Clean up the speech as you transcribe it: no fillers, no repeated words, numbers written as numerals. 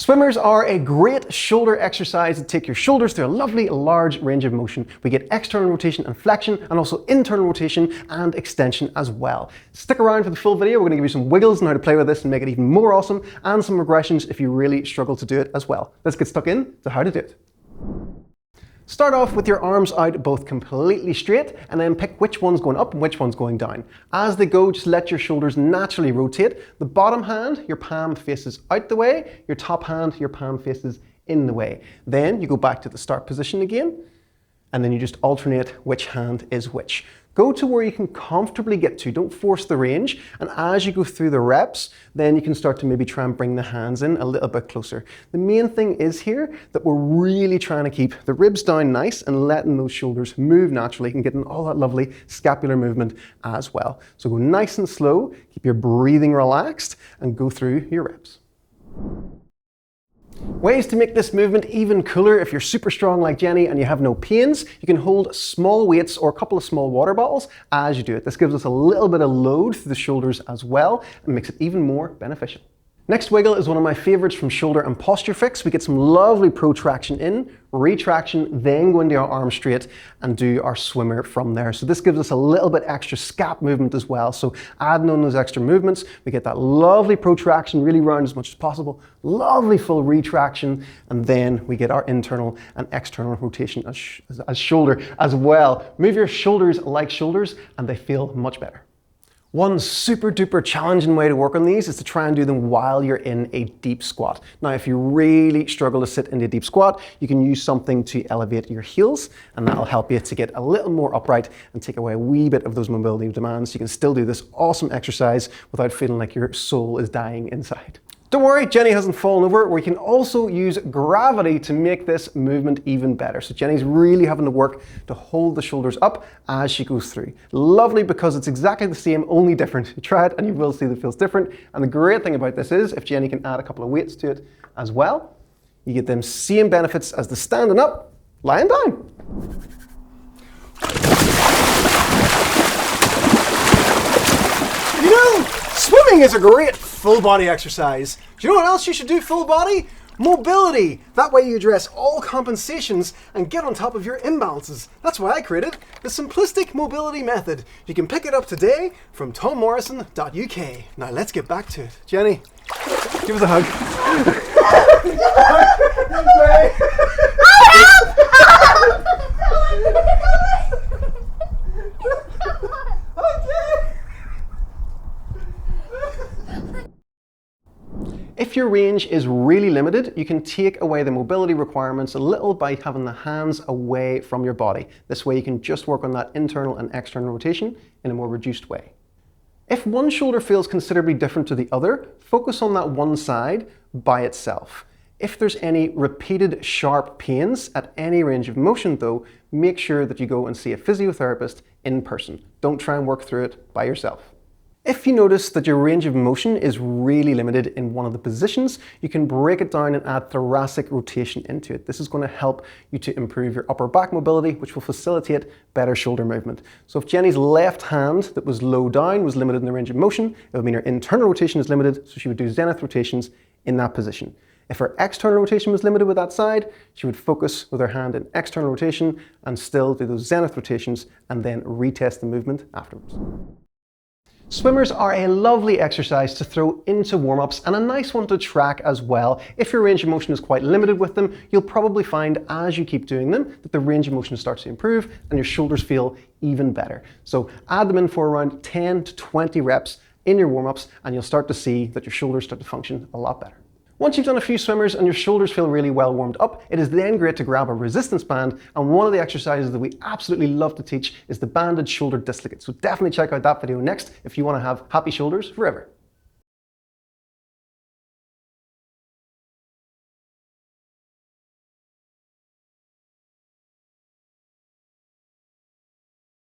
Swimmers are a great shoulder exercise to take your shoulders through a lovely large range of motion. We get external rotation and flexion, and also internal rotation and extension as well. Stick around for the full video. We're going to give you some wiggles on how to play with this and make it even more awesome, and some regressions if you really struggle to do it as well. Let's get stuck in to how to do it. Start off with your arms out both completely straight, and then pick which one's going up and which one's going down. As they go, just let your shoulders naturally rotate. The bottom hand, your palm faces out the way. Your top hand, your palm faces in the way. Then you go back to the start position again, and then you just alternate which hand is which. Go to where you can comfortably get to, don't force the range, and as you go through the reps, then you can start to maybe try and bring the hands in a little bit closer. The main thing is here that we're really trying to keep the ribs down nice and letting those shoulders move naturally and getting all that lovely scapular movement as well. So go nice and slow, keep your breathing relaxed, and go through your reps. Ways to make this movement even cooler: if you're super strong like Jenny and you have no pains, you can hold small weights or a couple of small water bottles as you do it. This gives us a little bit of load through the shoulders as well and makes it even more beneficial. Next wiggle is one of my favorites from Shoulder and Posture Fix. We get some lovely protraction in, retraction, then go into our arm straight and do our swimmer from there. So this gives us a little bit extra scap movement as well. So adding on those extra movements, we get that lovely protraction, really round as much as possible, lovely full retraction, and then we get our internal and external rotation as shoulder as well. Move your shoulders like shoulders and they feel much better. One super duper challenging way to work on these is to try and do them while you're in a deep squat. Now, if you really struggle to sit in a deep squat, you can use something to elevate your heels, and that'll help you to get a little more upright and take away a wee bit of those mobility demands. You can still do this awesome exercise without feeling like your soul is dying inside. Don't worry, Jenny hasn't fallen over. We can also use gravity to make this movement even better. So Jenny's really having to work to hold the shoulders up as she goes through. Lovely, because it's exactly the same, only different. You try it and you will see that it feels different. And the great thing about this is, if Jenny can add a couple of weights to it as well, you get them same benefits as the standing up, lying down. You know, swimming is a great full body exercise. Do you know what else you should do full body? Mobility. That way you address all compensations and get on top of your imbalances. That's why I created the simplistic mobility method. You can pick it up today from tommorrison.uk. Now let's get back to it. Jenny, give us a hug. If your range is really limited, you can take away the mobility requirements a little by having the hands away from your body. This way you can just work on that internal and external rotation in a more reduced way. If one shoulder feels considerably different to the other, focus on that one side by itself. If there's any repeated sharp pains at any range of motion though, make sure that you go and see a physiotherapist in person. Don't try and work through it by yourself. If you notice that your range of motion is really limited in one of the positions, you can break it down and add thoracic rotation into it. This is going to help you to improve your upper back mobility, which will facilitate better shoulder movement. So if Jenny's left hand that was low down was limited in the range of motion, it would mean her internal rotation is limited, so she would do zenith rotations in that position. If her external rotation was limited with that side, she would focus with her hand in external rotation and still do those zenith rotations and then retest the movement afterwards. Swimmers are a lovely exercise to throw into warm-ups and a nice one to track as well. If your range of motion is quite limited with them, you'll probably find as you keep doing them that the range of motion starts to improve and your shoulders feel even better. So add them in for around 10 to 20 reps in your warm-ups and you'll start to see that your shoulders start to function a lot better. Once you've done a few swimmers and your shoulders feel really well warmed up, it is then great to grab a resistance band, and one of the exercises that we absolutely love to teach is the banded shoulder dislocate. So definitely check out that video next if you want to have happy shoulders forever.